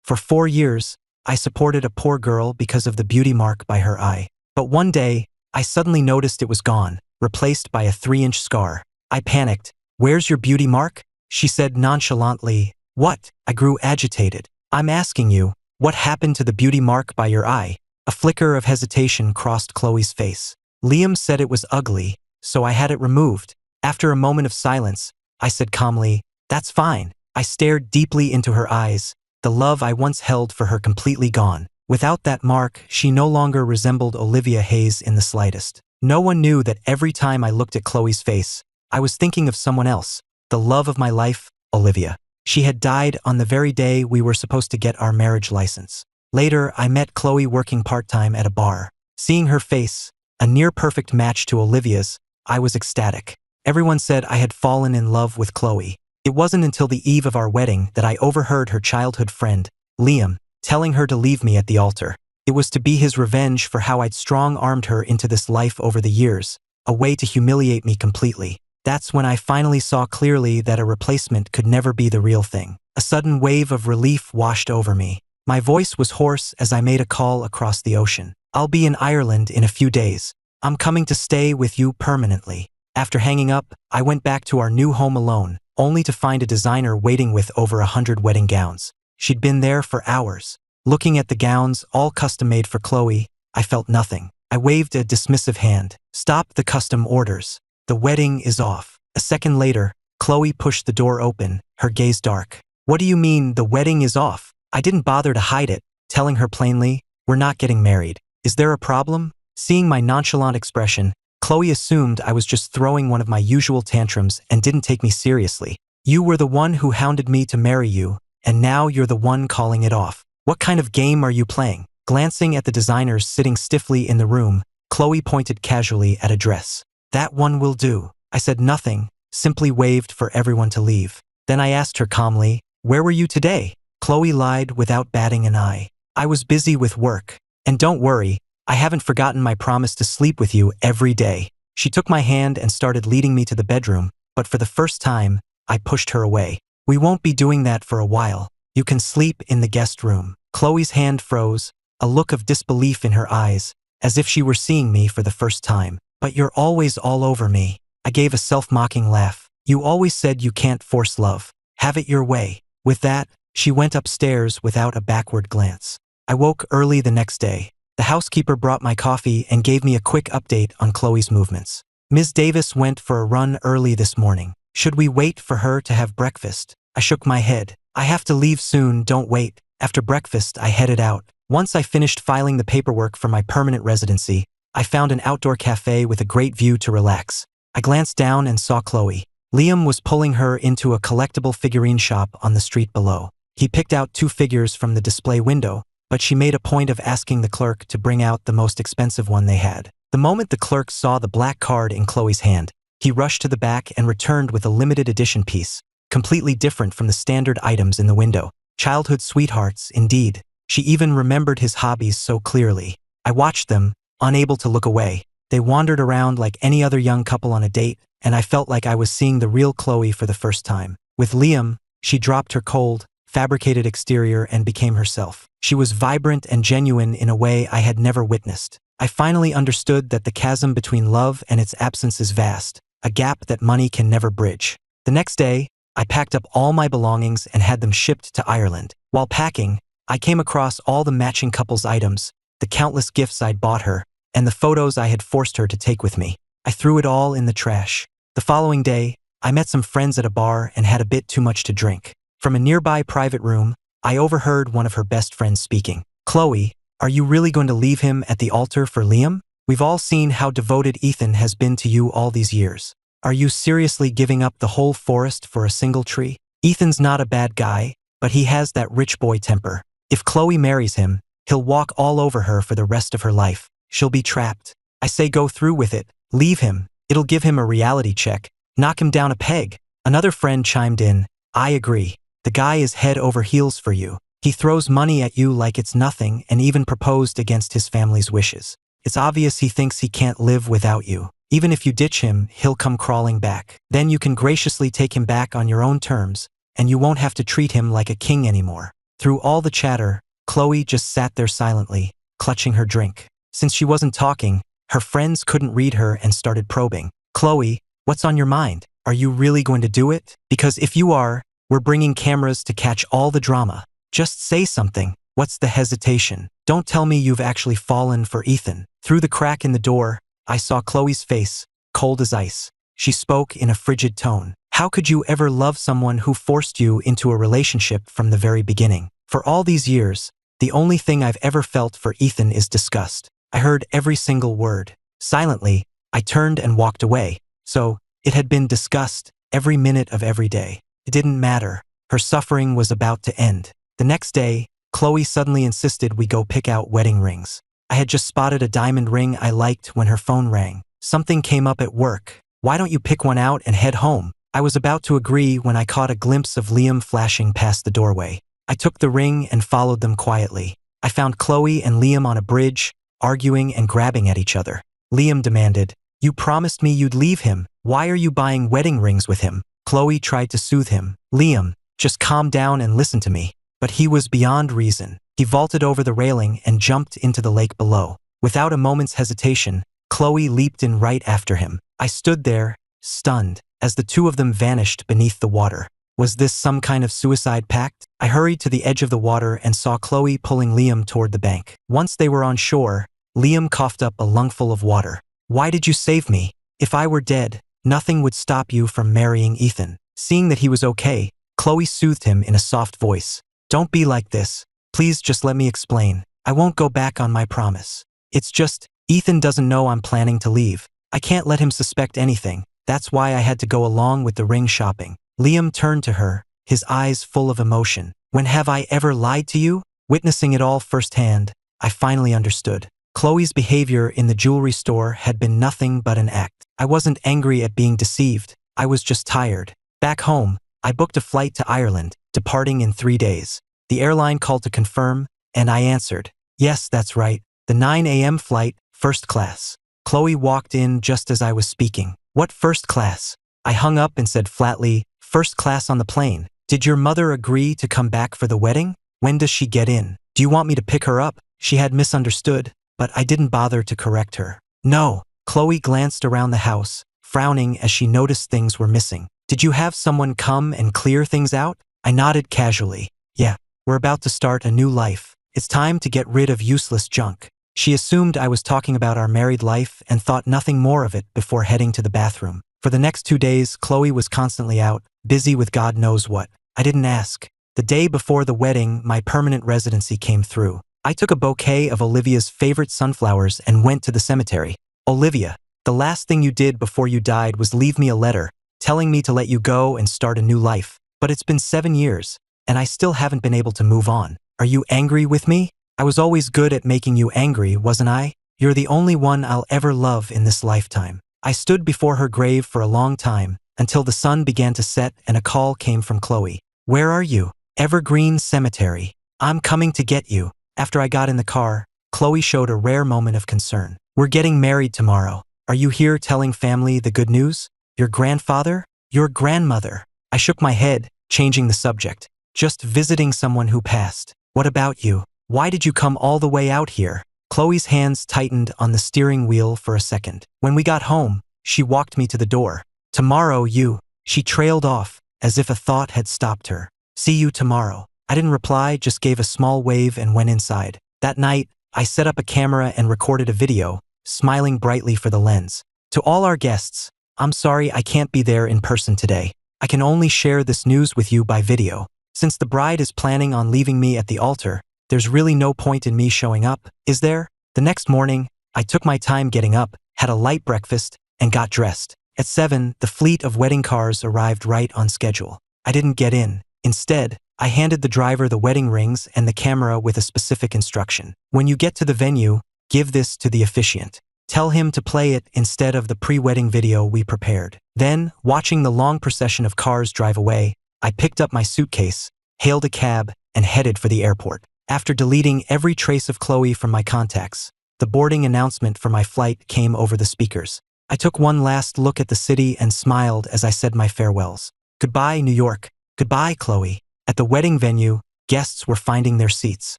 For 4 years, I supported a poor girl because of the beauty mark by her eye. But one day, I suddenly noticed it was gone, replaced by a 3-inch scar. I panicked. "Where's your beauty mark?" she said nonchalantly. "What?" I grew agitated. "I'm asking you, what happened to the beauty mark by your eye?" A flicker of hesitation crossed Chloe's face. "Liam said it was ugly, so I had it removed." After a moment of silence, I said calmly, "That's fine." I stared deeply into her eyes, the love I once held for her completely gone. Without that mark, she no longer resembled Olivia Hayes in the slightest. No one knew that every time I looked at Chloe's face, I was thinking of someone else, the love of my life, Olivia. She had died on the very day we were supposed to get our marriage license. Later, I met Chloe working part-time at a bar. Seeing her face, a near-perfect match to Olivia's, I was ecstatic. Everyone said I had fallen in love with Chloe. It wasn't until the eve of our wedding that I overheard her childhood friend, Liam, telling her to leave me at the altar. It was to be his revenge for how I'd strong-armed her into this life over the years, a way to humiliate me completely. That's when I finally saw clearly that a replacement could never be the real thing. A sudden wave of relief washed over me. My voice was hoarse as I made a call across the ocean. "I'll be in Ireland in a few days. I'm coming to stay with you permanently." After hanging up, I went back to our new home alone, only to find a designer waiting with over 100 wedding gowns. She'd been there for hours. Looking at the gowns, all custom-made for Chloe, I felt nothing. I waved a dismissive hand. "Stop the custom orders. The wedding is off." A second later, Chloe pushed the door open, her gaze dark. "What do you mean, the wedding is off?" I didn't bother to hide it, telling her plainly, "We're not getting married. Is there a problem?" Seeing my nonchalant expression, Chloe assumed I was just throwing one of my usual tantrums and didn't take me seriously. "You were the one who hounded me to marry you, and now you're the one calling it off. What kind of game are you playing?" Glancing at the designers sitting stiffly in the room, Chloe pointed casually at a dress. "That one will do." I said nothing, simply waved for everyone to leave. Then I asked her calmly, "Where were you today?" Chloe lied without batting an eye. "I was busy with work. And don't worry, I haven't forgotten my promise to sleep with you every day." She took my hand and started leading me to the bedroom, but for the first time, I pushed her away. "We won't be doing that for a while. You can sleep in the guest room." Chloe's hand froze, a look of disbelief in her eyes, as if she were seeing me for the first time. "But you're always all over me." I gave a self-mocking laugh. "You always said you can't force love. Have it your way." With that, she went upstairs without a backward glance. I woke early the next day. The housekeeper brought my coffee and gave me a quick update on Chloe's movements. "Ms. Davis went for a run early this morning. Should we wait for her to have breakfast?" I shook my head. "I have to leave soon, don't wait." After breakfast, I headed out. Once I finished filing the paperwork for my permanent residency, I found an outdoor cafe with a great view to relax. I glanced down and saw Chloe. Liam was pulling her into a collectible figurine shop on the street below. He picked out 2 figures from the display window, but she made a point of asking the clerk to bring out the most expensive one they had. The moment the clerk saw the black card in Chloe's hand, he rushed to the back and returned with a limited edition piece, completely different from the standard items in the window. Childhood sweethearts, indeed. She even remembered his hobbies so clearly. I watched them, unable to look away. They wandered around like any other young couple on a date, and I felt like I was seeing the real Chloe for the first time. With Liam, she dropped her cold, fabricated exterior and became herself. She was vibrant and genuine in a way I had never witnessed. I finally understood that the chasm between love and its absence is vast, a gap that money can never bridge. The next day, I packed up all my belongings and had them shipped to Ireland. While packing, I came across all the matching couples items, the countless gifts I'd bought her, and the photos I had forced her to take with me. I threw it all in the trash. The following day, I met some friends at a bar and had a bit too much to drink. From a nearby private room, I overheard one of her best friends speaking. "Chloe, are you really going to leave him at the altar for Liam? We've all seen how devoted Ethan has been to you all these years. Are you seriously giving up the whole forest for a single tree? Ethan's not a bad guy, but he has that rich boy temper. If Chloe marries him, he'll walk all over her for the rest of her life. She'll be trapped. I say go through with it. Leave him. It'll give him a reality check. Knock him down a peg." Another friend chimed in. "I agree. The guy is head over heels for you. He throws money at you like it's nothing and even proposed against his family's wishes. It's obvious he thinks he can't live without you. Even if you ditch him, he'll come crawling back. Then you can graciously take him back on your own terms, and you won't have to treat him like a king anymore." Through all the chatter, Chloe just sat there silently, clutching her drink. Since she wasn't talking, her friends couldn't read her and started probing. Chloe, what's on your mind? Are you really going to do it? Because if you are, we're bringing cameras to catch all the drama. Just say something. What's the hesitation? Don't tell me you've actually fallen for Ethan. Through the crack in the door, I saw Chloe's face, cold as ice. She spoke in a frigid tone. How could you ever love someone who forced you into a relationship from the very beginning? For all these years, the only thing I've ever felt for Ethan is disgust. I heard every single word. Silently, I turned and walked away. So, it had been disgust every minute of every day. It didn't matter. Her suffering was about to end. The next day, Chloe suddenly insisted we go pick out wedding rings. I had just spotted a diamond ring I liked when her phone rang. Something came up at work. Why don't you pick one out and head home? I was about to agree when I caught a glimpse of Liam flashing past the doorway. I took the ring and followed them quietly. I found Chloe and Liam on a bridge, arguing and grabbing at each other. Liam demanded, "You promised me you'd leave him. Why are you buying wedding rings with him?" Chloe tried to soothe him. "Liam, just calm down and listen to me." But he was beyond reason. He vaulted over the railing and jumped into the lake below. Without a moment's hesitation, Chloe leaped in right after him. I stood there, stunned, as the two of them vanished beneath the water. Was this some kind of suicide pact? I hurried to the edge of the water and saw Chloe pulling Liam toward the bank. Once they were on shore, Liam coughed up a lungful of water. "Why did you save me? If I were dead, nothing would stop you from marrying Ethan." Seeing that he was okay, Chloe soothed him in a soft voice. "Don't be like this. Please just let me explain. I won't go back on my promise. It's just, Ethan doesn't know I'm planning to leave. I can't let him suspect anything. That's why I had to go along with the ring shopping." Liam turned to her, his eyes full of emotion. "When have I ever lied to you?" Witnessing it all firsthand, I finally understood. Chloe's behavior in the jewelry store had been nothing but an act. I wasn't angry at being deceived. I was just tired. Back home, I booked a flight to Ireland, departing in 3 days. The airline called to confirm, and I answered, "Yes, that's right. The 9 a.m. flight, first class." Chloe walked in just as I was speaking. "What first class?" I hung up and said flatly, "First class on the plane." "Did your mother agree to come back for the wedding? When does she get in? Do you want me to pick her up?" She had misunderstood, but I didn't bother to correct her. "No." Chloe glanced around the house, frowning as she noticed things were missing. "Did you have someone come and clear things out?" I nodded casually. "Yeah, we're about to start a new life. It's time to get rid of useless junk." She assumed I was talking about our married life and thought nothing more of it before heading to the bathroom. For the next 2 days, Chloe was constantly out, busy with God knows what. I didn't ask. The day before the wedding, my permanent residency came through. I took a bouquet of Olivia's favorite sunflowers and went to the cemetery. "Olivia, the last thing you did before you died was leave me a letter, telling me to let you go and start a new life. But it's been 7 years, and I still haven't been able to move on. Are you angry with me? I was always good at making you angry, wasn't I? You're the only one I'll ever love in this lifetime." I stood before her grave for a long time, until the sun began to set and a call came from Chloe. "Where are you?" "Evergreen Cemetery. I'm coming to get you." After I got in the car, Chloe showed a rare moment of concern. "We're getting married tomorrow. Are you here telling family the good news? Your grandfather? Your grandmother?" I shook my head, changing the subject. "Just visiting someone who passed." "What about you? Why did you come all the way out here?" Chloe's hands tightened on the steering wheel for a second. When we got home, she walked me to the door. "Tomorrow you..." She trailed off, as if a thought had stopped her. "See you tomorrow." I didn't reply, just gave a small wave and went inside. That night, I set up a camera and recorded a video, smiling brightly for the lens. "To all our guests, I'm sorry I can't be there in person today. I can only share this news with you by video. Since the bride is planning on leaving me at the altar, there's really no point in me showing up, is there?" The next morning, I took my time getting up, had a light breakfast, and got dressed. At 7, the fleet of wedding cars arrived right on schedule. I didn't get in. Instead, I handed the driver the wedding rings and the camera with a specific instruction. "When you get to the venue, give this to the officiant. Tell him to play it instead of the pre-wedding video we prepared." Then, watching the long procession of cars drive away, I picked up my suitcase, hailed a cab, and headed for the airport. After deleting every trace of Chloe from my contacts, the boarding announcement for my flight came over the speakers. I took one last look at the city and smiled as I said my farewells. "Goodbye, New York. Goodbye, Chloe." At the wedding venue, guests were finding their seats.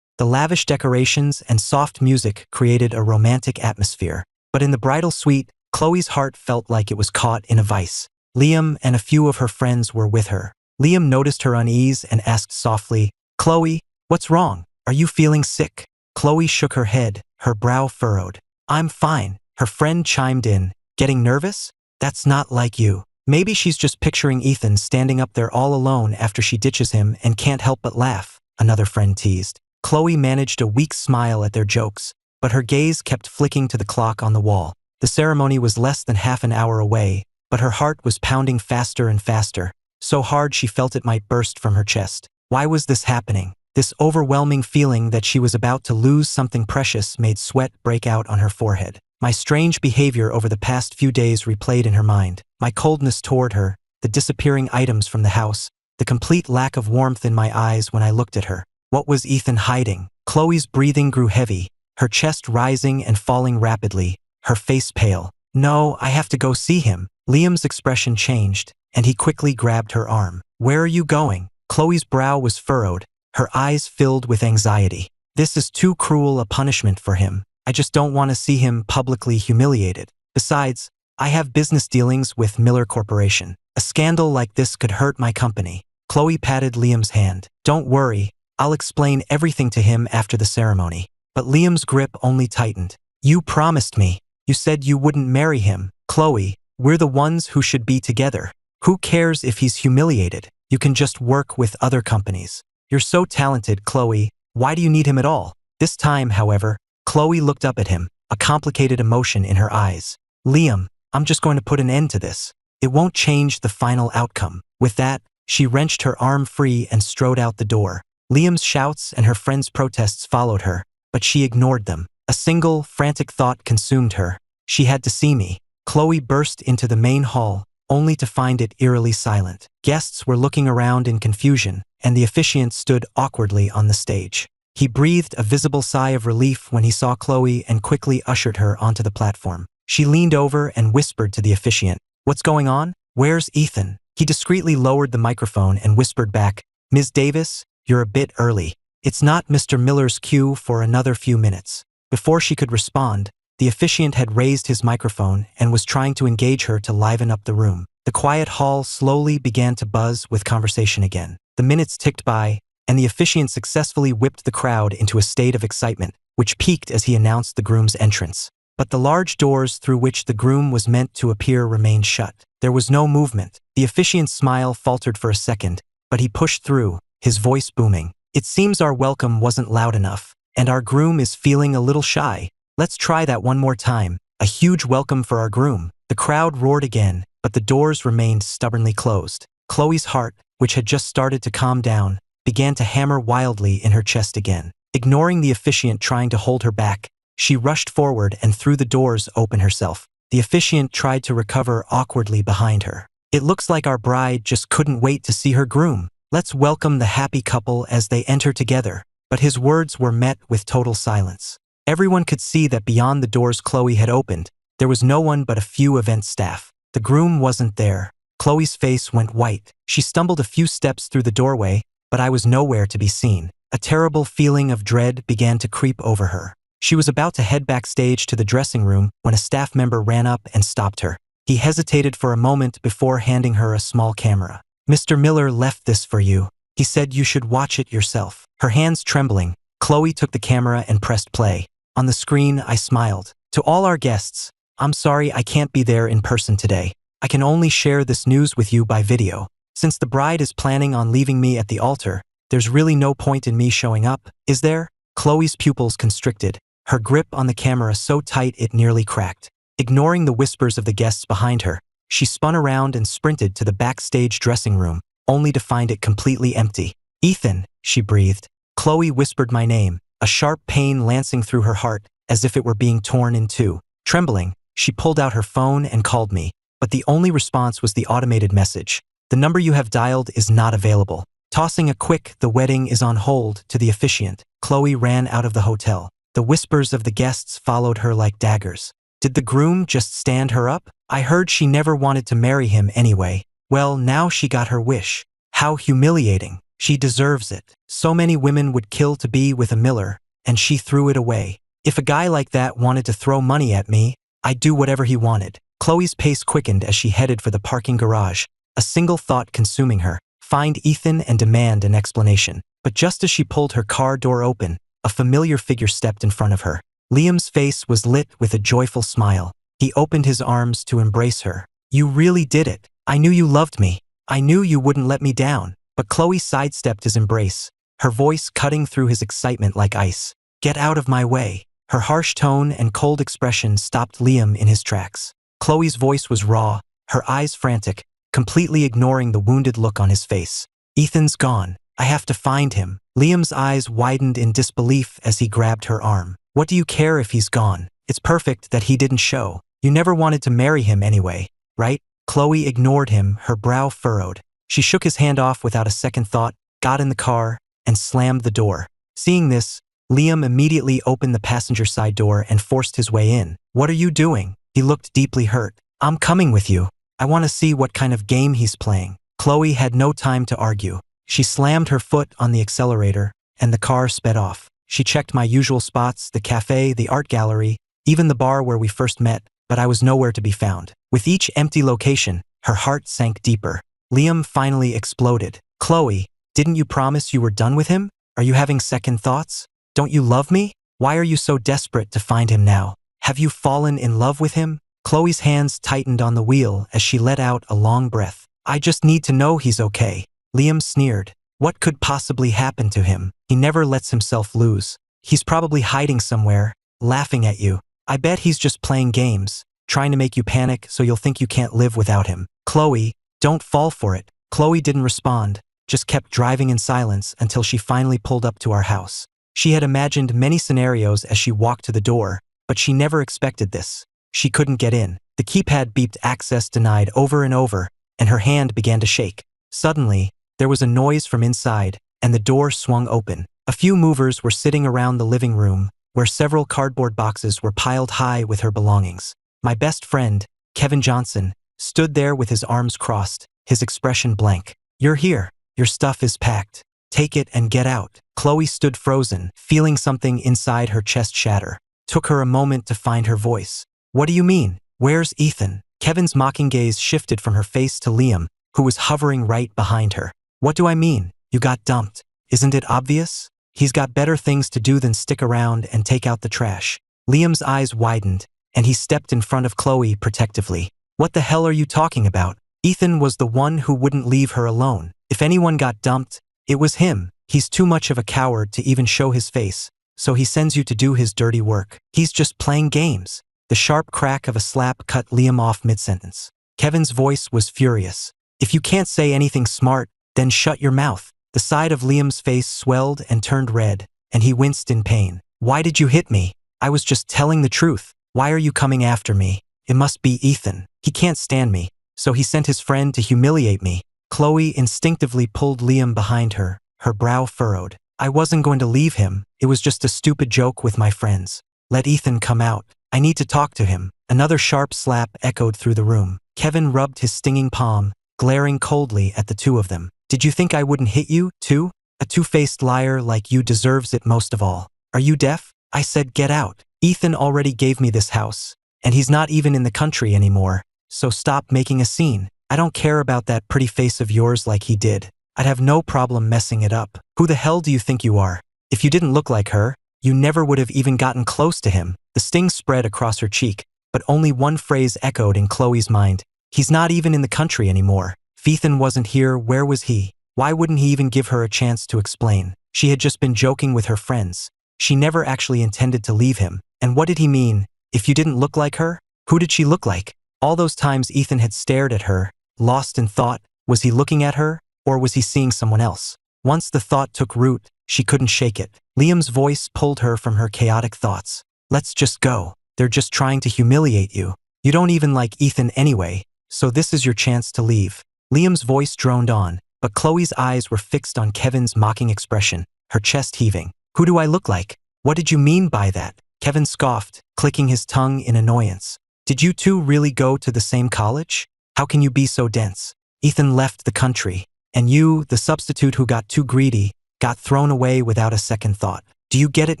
The lavish decorations and soft music created a romantic atmosphere. But in the bridal suite, Chloe's heart felt like it was caught in a vice. Liam and a few of her friends were with her. Liam noticed her unease and asked softly, "Chloe, what's wrong? Are you feeling sick?" Chloe shook her head, her brow furrowed. "I'm fine," her friend chimed in. "Getting nervous? That's not like you." Maybe she's just picturing Ethan standing up there all alone after she ditches him and can't help but laugh, another friend teased. Chloe managed a weak smile at their jokes, but her gaze kept flicking to the clock on the wall. The ceremony was less than half an hour away, but her heart was pounding faster and faster, so hard she felt it might burst from her chest. Why was this happening? This overwhelming feeling that she was about to lose something precious made sweat break out on her forehead. My strange behavior over the past few days replayed in her mind. My coldness toward her, the disappearing items from the house, the complete lack of warmth in my eyes when I looked at her. What was Ethan hiding? Chloe's breathing grew heavy, her chest rising and falling rapidly, her face pale. "No, I have to go see him." Liam's expression changed, and he quickly grabbed her arm. "Where are you going?" Chloe's brow was furrowed, her eyes filled with anxiety. "This is too cruel a punishment for him. I just don't want to see him publicly humiliated. Besides, I have business dealings with Miller Corporation. A scandal like this could hurt my company." Chloe patted Liam's hand. "Don't worry, I'll explain everything to him after the ceremony." But Liam's grip only tightened. "You promised me. You said you wouldn't marry him." "Chloe, we're the ones who should be together. Who cares if he's humiliated? You can just work with other companies. You're so talented, Chloe. Why do you need him at all?" This time, however, Chloe looked up at him, a complicated emotion in her eyes. "Liam, I'm just going to put an end to this. It won't change the final outcome." With that, she wrenched her arm free and strode out the door. Liam's shouts and her friends' protests followed her, but she ignored them. A single, frantic thought consumed her. She had to see me. Chloe burst into the main hall, only to find it eerily silent. Guests were looking around in confusion, and the officiant stood awkwardly on the stage. He breathed a visible sigh of relief when he saw Chloe and quickly ushered her onto the platform. She leaned over and whispered to the officiant, "What's going on? Where's Ethan?" He discreetly lowered the microphone and whispered back, "Ms. Davis, you're a bit early. It's not Mr. Miller's cue for another few minutes." Before she could respond, the officiant had raised his microphone and was trying to engage her to liven up the room. The quiet hall slowly began to buzz with conversation again. The minutes ticked by, and the officiant successfully whipped the crowd into a state of excitement, which peaked as he announced the groom's entrance. But the large doors through which the groom was meant to appear remained shut. There was no movement. The officiant's smile faltered for a second, but he pushed through, his voice booming. "It seems our welcome wasn't loud enough, and our groom is feeling a little shy. Let's try that one more time. A huge welcome for our groom." The crowd roared again, but the doors remained stubbornly closed. Chloe's heart, which had just started to calm down, began to hammer wildly in her chest again. Ignoring the officiant trying to hold her back, she rushed forward and threw the doors open herself. The officiant tried to recover awkwardly behind her. "It looks like our bride just couldn't wait to see her groom. Let's welcome the happy couple as they enter together." But his words were met with total silence. Everyone could see that beyond the doors Chloe had opened, there was no one but a few event staff. The groom wasn't there. Chloe's face went white. She stumbled a few steps through the doorway, but I was nowhere to be seen. A terrible feeling of dread began to creep over her. She was about to head backstage to the dressing room when a staff member ran up and stopped her. He hesitated for a moment before handing her a small camera. "Mr. Miller left this for you. He said you should watch it yourself." Her hands trembling, Chloe took the camera and pressed play. On the screen, I smiled. "To all our guests, I'm sorry I can't be there in person today. I can only share this news with you by video. Since the bride is planning on leaving me at the altar, there's really no point in me showing up, is there?" Chloe's pupils constricted, her grip on the camera so tight it nearly cracked. Ignoring the whispers of the guests behind her, she spun around and sprinted to the backstage dressing room, only to find it completely empty. "Ethan," she breathed. Chloe whispered my name, a sharp pain lancing through her heart as if it were being torn in two. Trembling, she pulled out her phone and called me, but the only response was the automated message. "The number you have dialed is not available." Tossing a quick "the wedding is on hold" to the officiant, Chloe ran out of the hotel. The whispers of the guests followed her like daggers. Did the groom just stand her up? I heard she never wanted to marry him anyway. Well, now she got her wish. How humiliating. She deserves it. So many women would kill to be with a Miller, and she threw it away. If a guy like that wanted to throw money at me, I'd do whatever he wanted. Chloe's pace quickened as she headed for the parking garage, a single thought consuming her: find Ethan and demand an explanation. But just as she pulled her car door open, a familiar figure stepped in front of her. Liam's face was lit with a joyful smile. He opened his arms to embrace her. You really did it. I knew you loved me. I knew you wouldn't let me down. But Chloe sidestepped his embrace, her voice cutting through his excitement like ice. Get out of my way. Her harsh tone and cold expression stopped Liam in his tracks. Chloe's voice was raw, her eyes frantic, completely ignoring the wounded look on his face. Ethan's gone. I have to find him. Liam's eyes widened in disbelief as he grabbed her arm. What do you care if he's gone? It's perfect that he didn't show. You never wanted to marry him anyway, right? Chloe ignored him, her brow furrowed. She shook his hand off without a second thought, got in the car, and slammed the door. Seeing this, Liam immediately opened the passenger side door and forced his way in. What are you doing? He looked deeply hurt. I'm coming with you. I want to see what kind of game he's playing. Chloe had no time to argue. She slammed her foot on the accelerator, and the car sped off. She checked my usual spots, the cafe, the art gallery, even the bar where we first met, but I was nowhere to be found. With each empty location, her heart sank deeper. Liam finally exploded. Chloe, didn't you promise you were done with him? Are you having second thoughts? Don't you love me? Why are you so desperate to find him now? Have you fallen in love with him? Chloe's hands tightened on the wheel as she let out a long breath. I just need to know he's okay. Liam sneered. What could possibly happen to him? He never lets himself lose. He's probably hiding somewhere, laughing at you. I bet he's just playing games, trying to make you panic so you'll think you can't live without him. Chloe, don't fall for it. Chloe didn't respond, just kept driving in silence until she finally pulled up to our house. She had imagined many scenarios as she walked to the door, but she never expected this. She couldn't get in. The keypad beeped access denied over and over, and her hand began to shake. Suddenly, there was a noise from inside, and the door swung open. A few movers were sitting around the living room, where several cardboard boxes were piled high with her belongings. My best friend, Kevin Johnson, stood there with his arms crossed, his expression blank. You're here. Your stuff is packed. Take it and get out. Chloe stood frozen, feeling something inside her chest shatter. Took her a moment to find her voice. What do you mean? Where's Ethan? Kevin's mocking gaze shifted from her face to Liam, who was hovering right behind her. What do I mean? You got dumped. Isn't it obvious? He's got better things to do than stick around and take out the trash. Liam's eyes widened, and he stepped in front of Chloe protectively. What the hell are you talking about? Ethan was the one who wouldn't leave her alone. If anyone got dumped, it was him. He's too much of a coward to even show his face, so he sends you to do his dirty work. He's just playing games. The sharp crack of a slap cut Liam off mid-sentence. Kevin's voice was furious. If you can't say anything smart, then shut your mouth. The side of Liam's face swelled and turned red, and he winced in pain. Why did you hit me? I was just telling the truth. Why are you coming after me? It must be Ethan. He can't stand me, so he sent his friend to humiliate me. Chloe instinctively pulled Liam behind her, her brow furrowed. I wasn't going to leave him. It was just a stupid joke with my friends. Let Ethan come out. I need to talk to him. Another sharp slap echoed through the room. Kevin rubbed his stinging palm, glaring coldly at the two of them. Did you think I wouldn't hit you, too? A two-faced liar like you deserves it most of all. Are you deaf? I said get out. Ethan already gave me this house, and he's not even in the country anymore, so stop making a scene. I don't care about that pretty face of yours like he did. I'd have no problem messing it up. Who the hell do you think you are? If you didn't look like her, you never would have even gotten close to him. The sting spread across her cheek, but only one phrase echoed in Chloe's mind. He's not even in the country anymore. If Ethan wasn't here, where was he? Why wouldn't he even give her a chance to explain? She had just been joking with her friends. She never actually intended to leave him. And what did he mean? If you didn't look like her? Who did she look like? All those times Ethan had stared at her, lost in thought, was he looking at her, or was he seeing someone else? Once the thought took root, she couldn't shake it. Liam's voice pulled her from her chaotic thoughts. Let's just go. They're just trying to humiliate you. You don't even like Ethan anyway, so this is your chance to leave. Liam's voice droned on, but Chloe's eyes were fixed on Kevin's mocking expression, her chest heaving. Who do I look like? What did you mean by that? Kevin scoffed, clicking his tongue in annoyance. Did you two really go to the same college? How can you be so dense? Ethan left the country, And you, the substitute who got too greedy, got thrown away without a second thought. Do you get it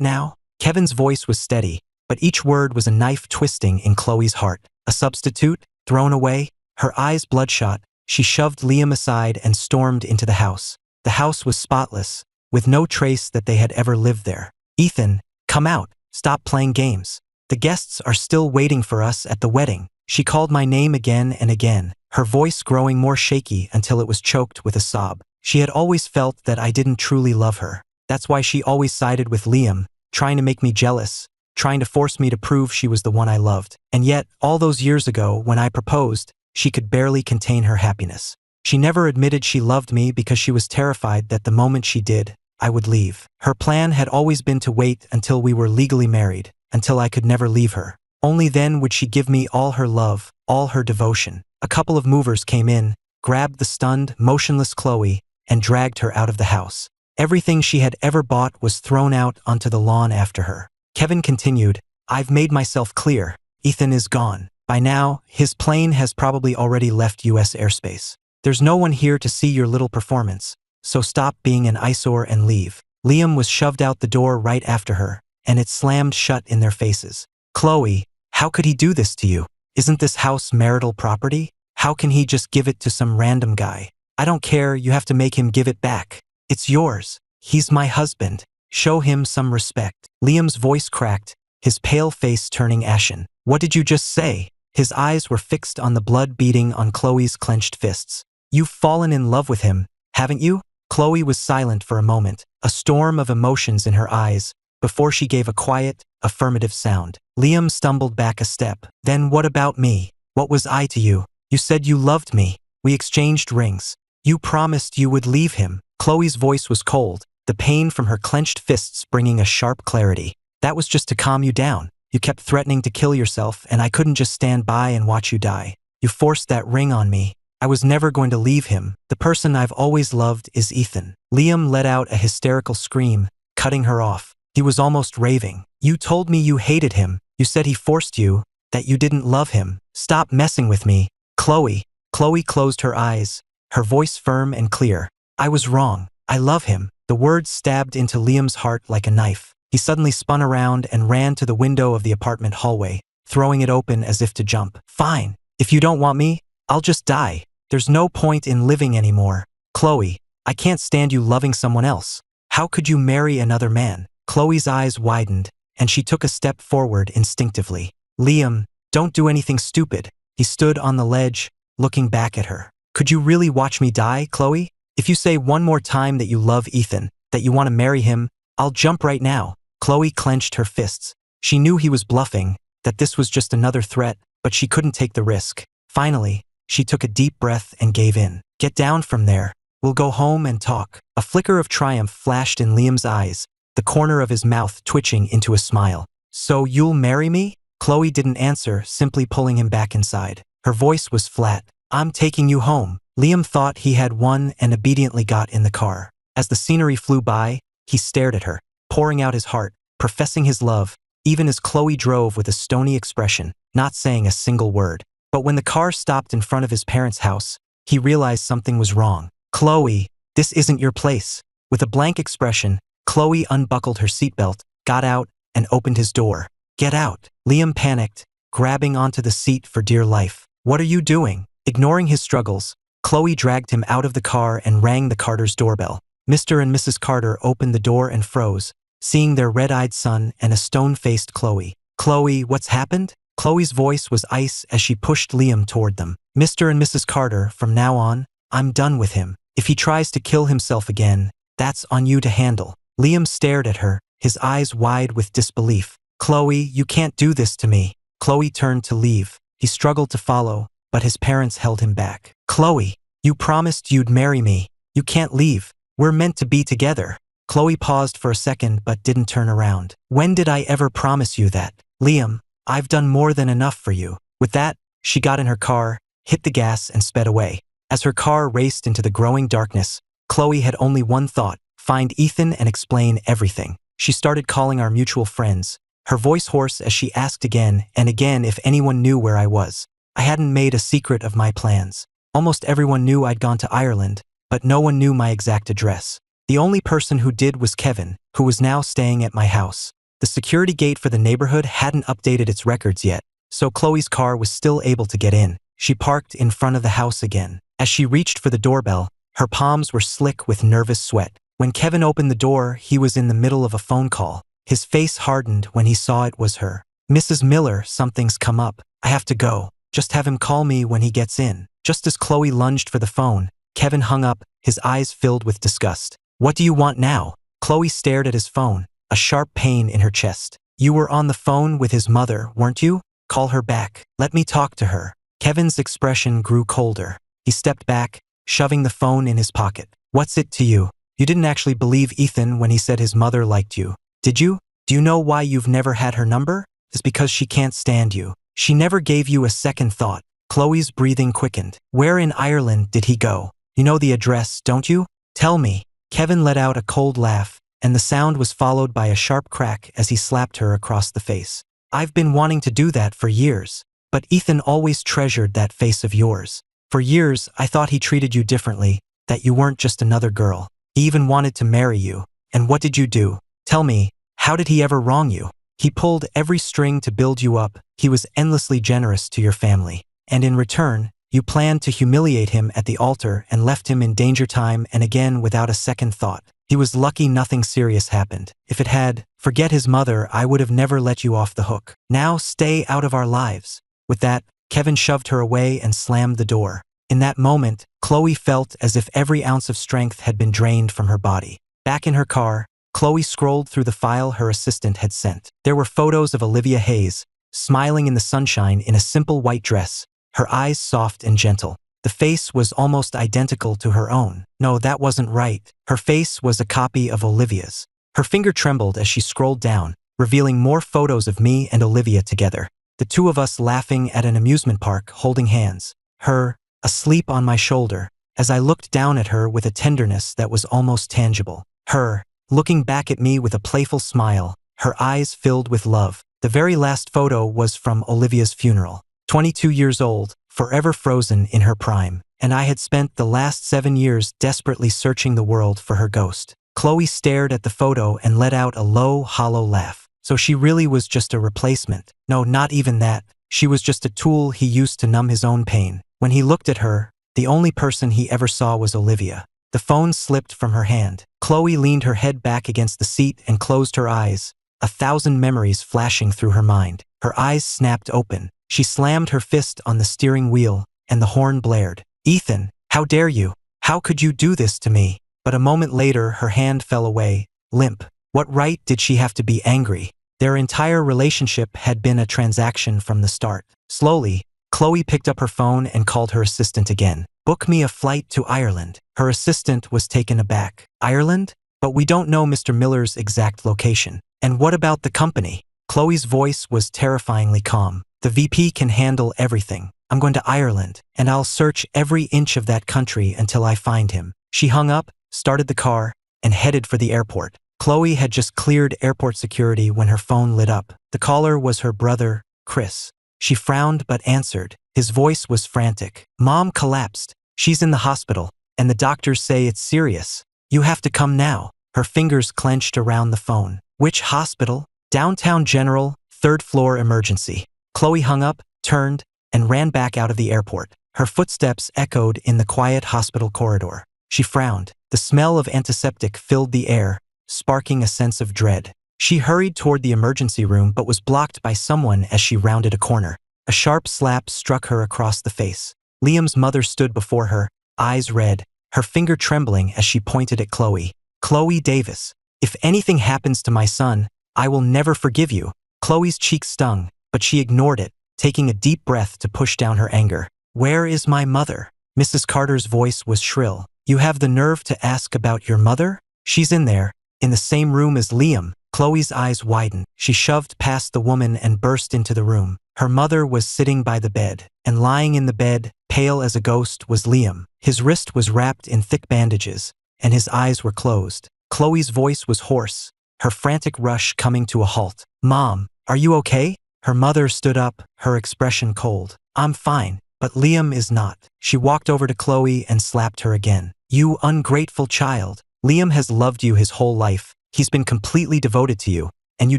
now? Kevin's voice was steady, but each word was a knife twisting in Chloe's heart. A substitute? Thrown away? Her eyes bloodshot, she shoved Liam aside and stormed into the house. The house was spotless, with no trace that they had ever lived there. Ethan, come out. Stop playing games. The guests are still waiting for us at the wedding. She called my name again and again, her voice growing more shaky until it was choked with a sob. She had always felt that I didn't truly love her. That's why she always sided with Liam, trying to make me jealous, trying to force me to prove she was the one I loved. And yet, all those years ago, when I proposed, she could barely contain her happiness. She never admitted she loved me because she was terrified that the moment she did, I would leave. Her plan had always been to wait until we were legally married, until I could never leave her. Only then would she give me all her love, all her devotion. A couple of movers came in, grabbed the stunned, motionless Chloe, and dragged her out of the house. Everything she had ever bought was thrown out onto the lawn after her. Kevin continued, I've made myself clear. Ethan is gone. By now, his plane has probably already left US airspace. There's no one here to see your little performance, so stop being an eyesore and leave. Liam was shoved out the door right after her, and it slammed shut in their faces. Chloe, how could he do this to you? Isn't this house marital property? How can he just give it to some random guy? I don't care, you have to make him give it back. It's yours. He's my husband. Show him some respect. Liam's voice cracked, his pale face turning ashen. What did you just say? His eyes were fixed on the blood beating on Chloe's clenched fists. You've fallen in love with him, haven't you? Chloe was silent for a moment, a storm of emotions in her eyes, before she gave a quiet, affirmative sound. Liam stumbled back a step. Then what about me? What was I to you? You said you loved me. We exchanged rings. You promised you would leave him. Chloe's voice was cold, the pain from her clenched fists bringing a sharp clarity. That was just to calm you down. You kept threatening to kill yourself, and I couldn't just stand by and watch you die. You forced that ring on me. I was never going to leave him. The person I've always loved is Ethan. Liam let out a hysterical scream, cutting her off. He was almost raving. You told me you hated him. You said he forced you, that you didn't love him. Stop messing with me. Chloe. Chloe closed her eyes, her voice firm and clear. I was wrong. I love him. The words stabbed into Liam's heart like a knife. He suddenly spun around and ran to the window of the apartment hallway, throwing it open as if to jump. Fine. If you don't want me, I'll just die. There's no point in living anymore. Chloe, I can't stand you loving someone else. How could you marry another man? Chloe's eyes widened, and she took a step forward instinctively. Liam, don't do anything stupid. He stood on the ledge, looking back at her. Could you really watch me die, Chloe? If you say one more time that you love Ethan, that you want to marry him, I'll jump right now. Chloe clenched her fists. She knew he was bluffing, that this was just another threat, but she couldn't take the risk. Finally, she took a deep breath and gave in. Get down from there. We'll go home and talk. A flicker of triumph flashed in Liam's eyes, the corner of his mouth twitching into a smile. So you'll marry me? Chloe didn't answer, simply pulling him back inside. Her voice was flat. I'm taking you home. Liam thought he had won and obediently got in the car. As the scenery flew by, he stared at her, pouring out his heart, professing his love, even as Chloe drove with a stony expression, not saying a single word. But when the car stopped in front of his parents' house, he realized something was wrong. Chloe, this isn't your place. With a blank expression, Chloe unbuckled her seatbelt, got out, and opened his door. Get out. Liam panicked, grabbing onto the seat for dear life. What are you doing? Ignoring his struggles, Chloe dragged him out of the car and rang the Carter's doorbell. Mr. and Mrs. Carter opened the door and froze, seeing their red-eyed son and a stone-faced Chloe. Chloe, what's happened? Chloe's voice was ice as she pushed Liam toward them. Mr. and Mrs. Carter, from now on, I'm done with him. If he tries to kill himself again, that's on you to handle. Liam stared at her, his eyes wide with disbelief. Chloe, you can't do this to me. Chloe turned to leave. He struggled to follow, but his parents held him back. Chloe, you promised you'd marry me. You can't leave. We're meant to be together. Chloe paused for a second but didn't turn around. When did I ever promise you that? Liam, I've done more than enough for you. With that, she got in her car, hit the gas and sped away. As her car raced into the growing darkness, Chloe had only one thought: find Ethan and explain everything. She started calling our mutual friends, her voice hoarse as she asked again and again if anyone knew where I was. I hadn't made a secret of my plans. Almost everyone knew I'd gone to Ireland, but no one knew my exact address. The only person who did was Kevin, who was now staying at my house. The security gate for the neighborhood hadn't updated its records yet, so Chloe's car was still able to get in. She parked in front of the house again. As she reached for the doorbell, her palms were slick with nervous sweat. When Kevin opened the door, he was in the middle of a phone call. His face hardened when he saw it was her. "Mrs. Miller, something's come up. I have to go. Just have him call me when he gets in." Just as Chloe lunged for the phone, Kevin hung up, his eyes filled with disgust. "What do you want now?" Chloe stared at his phone, a sharp pain in her chest. "You were on the phone with his mother, weren't you? Call her back. Let me talk to her." Kevin's expression grew colder. He stepped back, shoving the phone in his pocket. "What's it to you? You didn't actually believe Ethan when he said his mother liked you, did you? Do you know why you've never had her number? It's because she can't stand you. She never gave you a second thought." Chloe's breathing quickened. "Where in Ireland did he go? You know the address, don't you? Tell me." Kevin let out a cold laugh, and the sound was followed by a sharp crack as he slapped her across the face. "I've been wanting to do that for years, but Ethan always treasured that face of yours. For years, I thought he treated you differently, that you weren't just another girl. He even wanted to marry you. And what did you do? Tell me, how did he ever wrong you? He pulled every string to build you up. He was endlessly generous to your family. And in return, you planned to humiliate him at the altar and left him in danger time and again without a second thought. He was lucky nothing serious happened. If it had, forget his mother, I would have never let you off the hook. Now stay out of our lives." With that, Kevin shoved her away and slammed the door. In that moment, Chloe felt as if every ounce of strength had been drained from her body. Back in her car, Chloe scrolled through the file her assistant had sent. There were photos of Olivia Hayes, smiling in the sunshine in a simple white dress, her eyes soft and gentle. The face was almost identical to her own. No, that wasn't right. Her face was a copy of Olivia's. Her finger trembled as she scrolled down, revealing more photos of me and Olivia together. The two of us laughing at an amusement park, holding hands. Her, asleep on my shoulder, as I looked down at her with a tenderness that was almost tangible. Her, looking back at me with a playful smile, her eyes filled with love. The very last photo was from Olivia's funeral. 22 years old, forever frozen in her prime. And I had spent the last 7 years desperately searching the world for her ghost. Chloe stared at the photo and let out a low, hollow laugh. So she really was just a replacement. No, not even that. She was just a tool he used to numb his own pain. When he looked at her, the only person he ever saw was Olivia. The phone slipped from her hand. Chloe leaned her head back against the seat and closed her eyes, 1,000 memories flashing through her mind. Her eyes snapped open. She slammed her fist on the steering wheel, and the horn blared. "Ethan, how dare you? How could you do this to me?" But a moment later, her hand fell away, limp. What right did she have to be angry? Their entire relationship had been a transaction from the start. Slowly, Chloe picked up her phone and called her assistant again. "Book me a flight to Ireland." Her assistant was taken aback. "Ireland? But we don't know Mr. Miller's exact location. And what about the company?" Chloe's voice was terrifyingly calm. "The VP can handle everything. I'm going to Ireland, and I'll search every inch of that country until I find him." She hung up, started the car, and headed for the airport. Chloe had just cleared airport security when her phone lit up. The caller was her brother, Chris. She frowned but answered. His voice was frantic. "Mom collapsed. She's in the hospital, and the doctors say it's serious. You have to come now." Her fingers clenched around the phone. "Which hospital?" "Downtown General, 3rd floor emergency." Chloe hung up, turned, and ran back out of the airport. Her footsteps echoed in the quiet hospital corridor. She frowned. The smell of antiseptic filled the air, sparking a sense of dread. She hurried toward the emergency room but was blocked by someone as she rounded a corner. A sharp slap struck her across the face. Liam's mother stood before her, eyes red, her finger trembling as she pointed at Chloe. "Chloe Davis, if anything happens to my son, I will never forgive you." Chloe's cheek stung, but she ignored it, taking a deep breath to push down her anger. "Where is my mother?" Mrs. Carter's voice was shrill. "You have the nerve to ask about your mother? She's in there, in the same room as Liam." Chloe's eyes widened. She shoved past the woman and burst into the room. Her mother was sitting by the bed, and lying in the bed, pale as a ghost, was Liam. His wrist was wrapped in thick bandages, and his eyes were closed. Chloe's voice was hoarse, her frantic rush coming to a halt. "Mom, are you okay?" Her mother stood up, her expression cold. "I'm fine, but Liam is not." She walked over to Chloe and slapped her again. You ungrateful child. Liam has loved you his whole life. He's been completely devoted to you, and you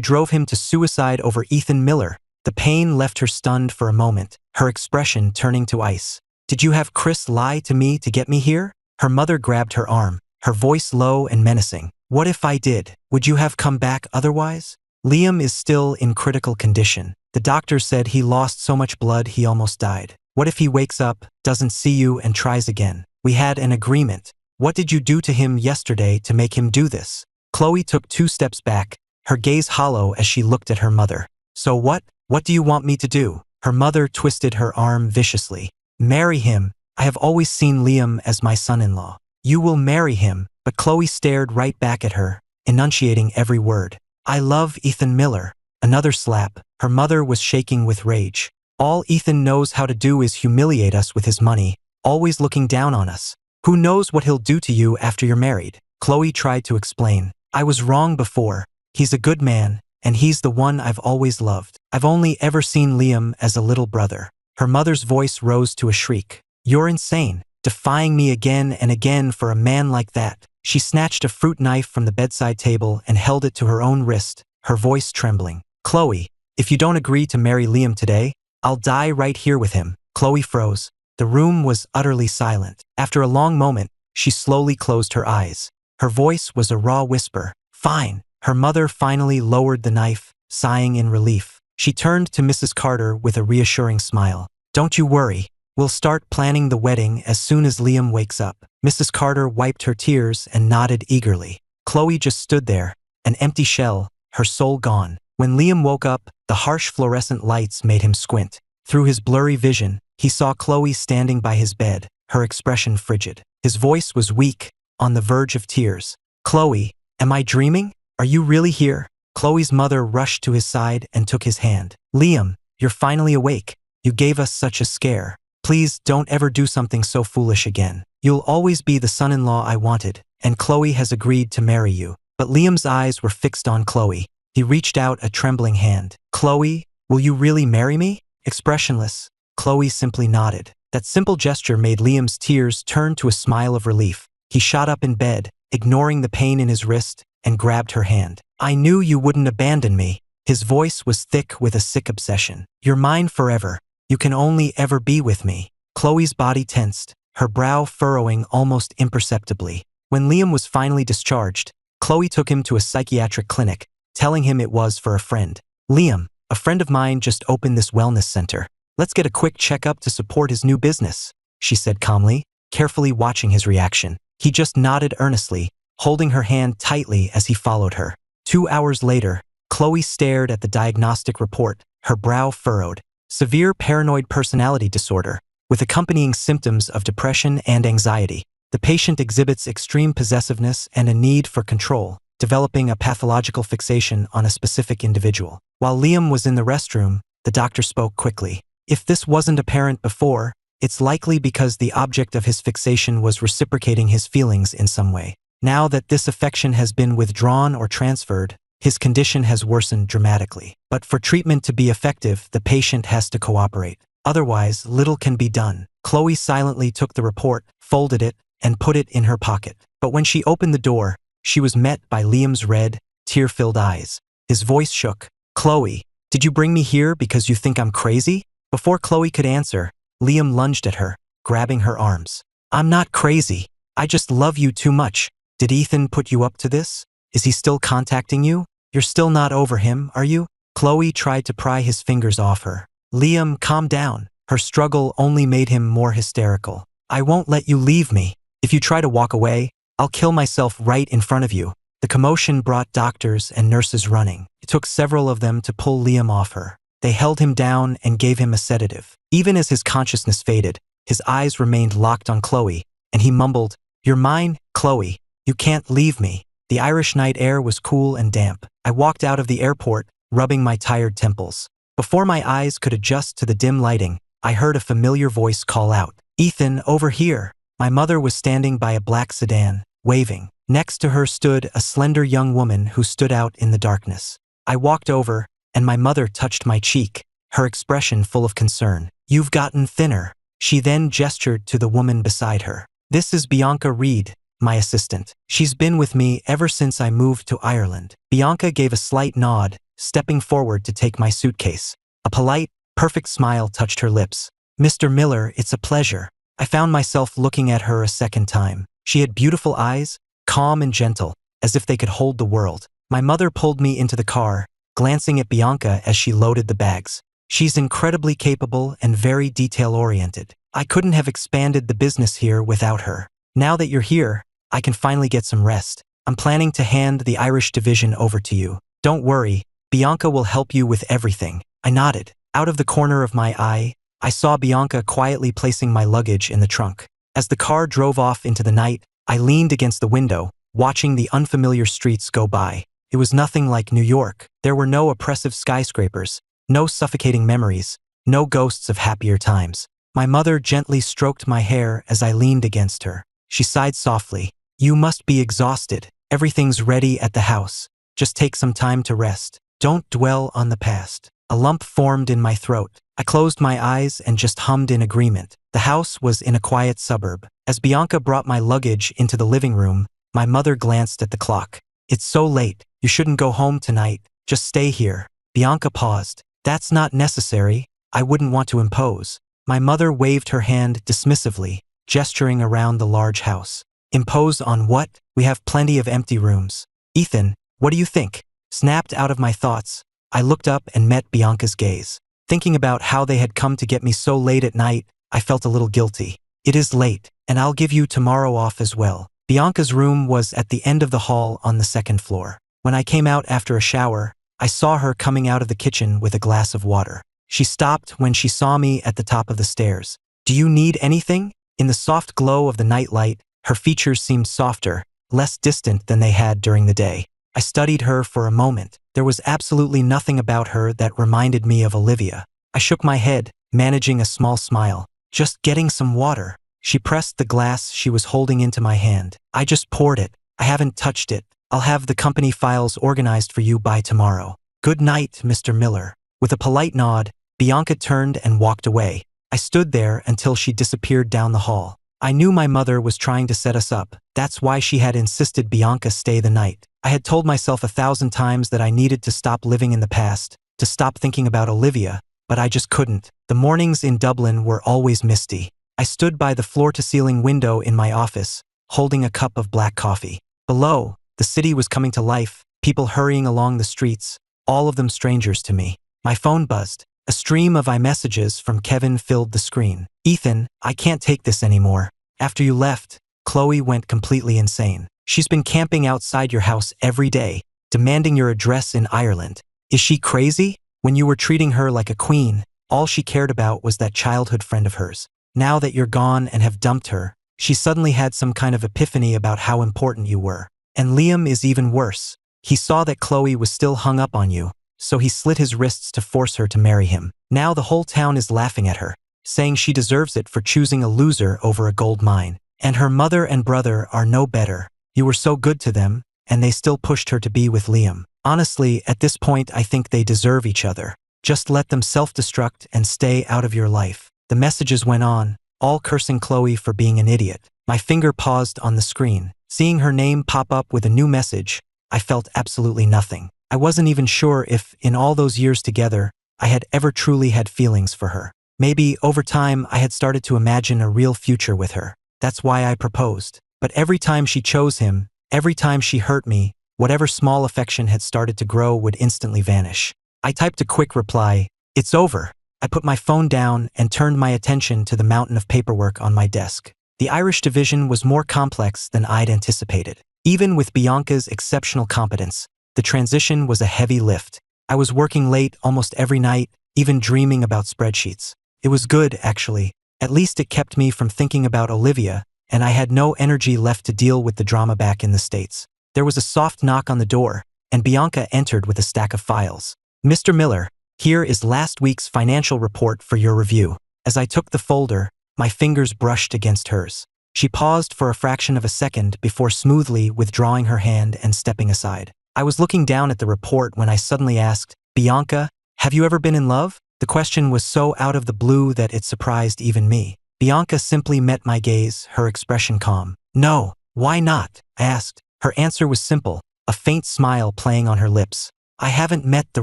drove him to suicide over Ethan Miller. The pain left her stunned for a moment, her expression turning to ice. Did you have Chris lie to me to get me here? Her mother grabbed her arm, her voice low and menacing. What if I did? Would you have come back otherwise? Liam is still in critical condition. The doctor said he lost so much blood he almost died. What if he wakes up, doesn't see you, and tries again? We had an agreement. What did you do to him yesterday to make him do this? Chloe took 2 steps back, her gaze hollow as she looked at her mother. So what? What do you want me to do? Her mother twisted her arm viciously. Marry him. I have always seen Liam as my son-in-law. You will marry him. But Chloe stared right back at her, enunciating every word. I love Ethan Miller. Another slap. Her mother was shaking with rage. All Ethan knows how to do is humiliate us with his money, always looking down on us. Who knows what he'll do to you after you're married? Chloe tried to explain. I was wrong before. He's a good man, and he's the one I've always loved. I've only ever seen Liam as a little brother. Her mother's voice rose to a shriek. You're insane, defying me again and again for a man like that. She snatched a fruit knife from the bedside table and held it to her own wrist, her voice trembling. Chloe, if you don't agree to marry Liam today, I'll die right here with him. Chloe froze. The room was utterly silent. After a long moment, she slowly closed her eyes. Her voice was a raw whisper. Fine. Her mother finally lowered the knife, sighing in relief. She turned to Mrs. Carter with a reassuring smile. Don't you worry. We'll start planning the wedding as soon as Liam wakes up. Mrs. Carter wiped her tears and nodded eagerly. Chloe just stood there, an empty shell, her soul gone. When Liam woke up, the harsh fluorescent lights made him squint. Through his blurry vision, he saw Chloe standing by his bed, her expression frigid. His voice was weak, on the verge of tears. Chloe, am I dreaming? Are you really here? Chloe's mother rushed to his side and took his hand. Liam, you're finally awake. You gave us such a scare. Please don't ever do something so foolish again. You'll always be the son-in-law I wanted, and Chloe has agreed to marry you. But Liam's eyes were fixed on Chloe. He reached out a trembling hand. Chloe, will you really marry me? Expressionless, Chloe simply nodded. That simple gesture made Liam's tears turn to a smile of relief. He shot up in bed, ignoring the pain in his wrist, and grabbed her hand. I knew you wouldn't abandon me. His voice was thick with a sick obsession. You're mine forever. You can only ever be with me. Chloe's body tensed, her brow furrowing almost imperceptibly. When Liam was finally discharged, Chloe took him to a psychiatric clinic, telling him it was for a friend. Liam, a friend of mine just opened this wellness center. Let's get a quick checkup to support his new business, she said calmly, carefully watching his reaction. He just nodded earnestly, holding her hand tightly as he followed her. 2 hours later, Chloe stared at the diagnostic report, her brow furrowed. Severe paranoid personality disorder, with accompanying symptoms of depression and anxiety. The patient exhibits extreme possessiveness and a need for control, developing a pathological fixation on a specific individual. While Liam was in the restroom, the doctor spoke quickly. If this wasn't apparent before, it's likely because the object of his fixation was reciprocating his feelings in some way. Now that this affection has been withdrawn or transferred, his condition has worsened dramatically. But for treatment to be effective, the patient has to cooperate. Otherwise, little can be done. Chloe silently took the report, folded it, and put it in her pocket. But when she opened the door, she was met by Liam's red, tear-filled eyes. His voice shook. Chloe, did you bring me here because you think I'm crazy? Before Chloe could answer, Liam lunged at her, grabbing her arms. I'm not crazy. I just love you too much. Did Ethan put you up to this? Is he still contacting you? You're still not over him, are you? Chloe tried to pry his fingers off her. Liam, calm down. Her struggle only made him more hysterical. I won't let you leave me. If you try to walk away, I'll kill myself right in front of you. The commotion brought doctors and nurses running. It took several of them to pull Liam off her. They held him down and gave him a sedative. Even as his consciousness faded, his eyes remained locked on Chloe, and he mumbled, You're mine, Chloe. You can't leave me. The Irish night air was cool and damp. I walked out of the airport, rubbing my tired temples. Before my eyes could adjust to the dim lighting, I heard a familiar voice call out, Ethan, over here. My mother was standing by a black sedan, waving. Next to her stood a slender young woman who stood out in the darkness. I walked over, and my mother touched my cheek, her expression full of concern. You've gotten thinner. She then gestured to the woman beside her. This is Bianca Reed, my assistant. She's been with me ever since I moved to Ireland. Bianca gave a slight nod, stepping forward to take my suitcase. A polite, perfect smile touched her lips. Mr. Miller, it's a pleasure. I found myself looking at her a second time. She had beautiful eyes, calm and gentle, as if they could hold the world. My mother pulled me into the car, glancing at Bianca as she loaded the bags. She's incredibly capable and very detail-oriented. I couldn't have expanded the business here without her. Now that you're here, I can finally get some rest. I'm planning to hand the Irish division over to you. Don't worry, Bianca will help you with everything. I nodded. Out of the corner of my eye, I saw Bianca quietly placing my luggage in the trunk. As the car drove off into the night, I leaned against the window, watching the unfamiliar streets go by. It was nothing like New York. There were no oppressive skyscrapers, no suffocating memories, no ghosts of happier times. My mother gently stroked my hair as I leaned against her. She sighed softly. You must be exhausted. Everything's ready at the house. Just take some time to rest. Don't dwell on the past. A lump formed in my throat. I closed my eyes and just hummed in agreement. The house was in a quiet suburb. As Bianca brought my luggage into the living room, my mother glanced at the clock. It's so late. You shouldn't go home tonight. Just stay here. Bianca paused. That's not necessary. I wouldn't want to impose. My mother waved her hand dismissively, gesturing around the large house. Impose on what? We have plenty of empty rooms. Ethan, what do you think? Snapped out of my thoughts, I looked up and met Bianca's gaze. Thinking about how they had come to get me so late at night, I felt a little guilty. It is late, and I'll give you tomorrow off as well. Bianca's room was at the end of the hall on the second floor. When I came out after a shower, I saw her coming out of the kitchen with a glass of water. She stopped when she saw me at the top of the stairs. Do you need anything? In the soft glow of the nightlight, her features seemed softer, less distant than they had during the day. I studied her for a moment. There was absolutely nothing about her that reminded me of Olivia. I shook my head, managing a small smile. Just getting some water. She pressed the glass she was holding into my hand. I just poured it. I haven't touched it. I'll have the company files organized for you by tomorrow. Good night, Mr. Miller. With a polite nod, Bianca turned and walked away. I stood there until she disappeared down the hall. I knew my mother was trying to set us up. That's why she had insisted Bianca stay the night. I had told myself 1,000 times that I needed to stop living in the past, to stop thinking about Olivia, but I just couldn't. The mornings in Dublin were always misty. I stood by the floor-to-ceiling window in my office, holding a cup of black coffee. Below, the city was coming to life, people hurrying along the streets, all of them strangers to me. My phone buzzed. A stream of iMessages from Kevin filled the screen. Ethan, I can't take this anymore. After you left, Chloe went completely insane. She's been camping outside your house every day, demanding your address in Ireland. Is she crazy? When you were treating her like a queen, all she cared about was that childhood friend of hers. Now that you're gone and have dumped her, she suddenly had some kind of epiphany about how important you were. And Liam is even worse. He saw that Chloe was still hung up on you, so he slit his wrists to force her to marry him. Now the whole town is laughing at her, saying she deserves it for choosing a loser over a gold mine. And her mother and brother are no better. You were so good to them, and they still pushed her to be with Liam. Honestly, at this point I think they deserve each other. Just let them self-destruct and stay out of your life. The messages went on, all cursing Chloe for being an idiot. My finger paused on the screen. Seeing her name pop up with a new message, I felt absolutely nothing. I wasn't even sure if, in all those years together, I had ever truly had feelings for her. Maybe, over time, I had started to imagine a real future with her. That's why I proposed. But every time she chose him, every time she hurt me, whatever small affection had started to grow would instantly vanish. I typed a quick reply, "It's over." I put my phone down and turned my attention to the mountain of paperwork on my desk. The Irish division was more complex than I'd anticipated. Even with Bianca's exceptional competence, the transition was a heavy lift. I was working late almost every night, even dreaming about spreadsheets. It was good, actually. At least it kept me from thinking about Olivia, and I had no energy left to deal with the drama back in the States. There was a soft knock on the door, and Bianca entered with a stack of files. "Mr. Miller, here is last week's financial report for your review." As I took the folder, my fingers brushed against hers. She paused for a fraction of a second before smoothly withdrawing her hand and stepping aside. I was looking down at the report when I suddenly asked, "Bianca, have you ever been in love?" The question was so out of the blue that it surprised even me. Bianca simply met my gaze, her expression calm. No, why not? I asked. Her answer was simple, a faint smile playing on her lips. I haven't met the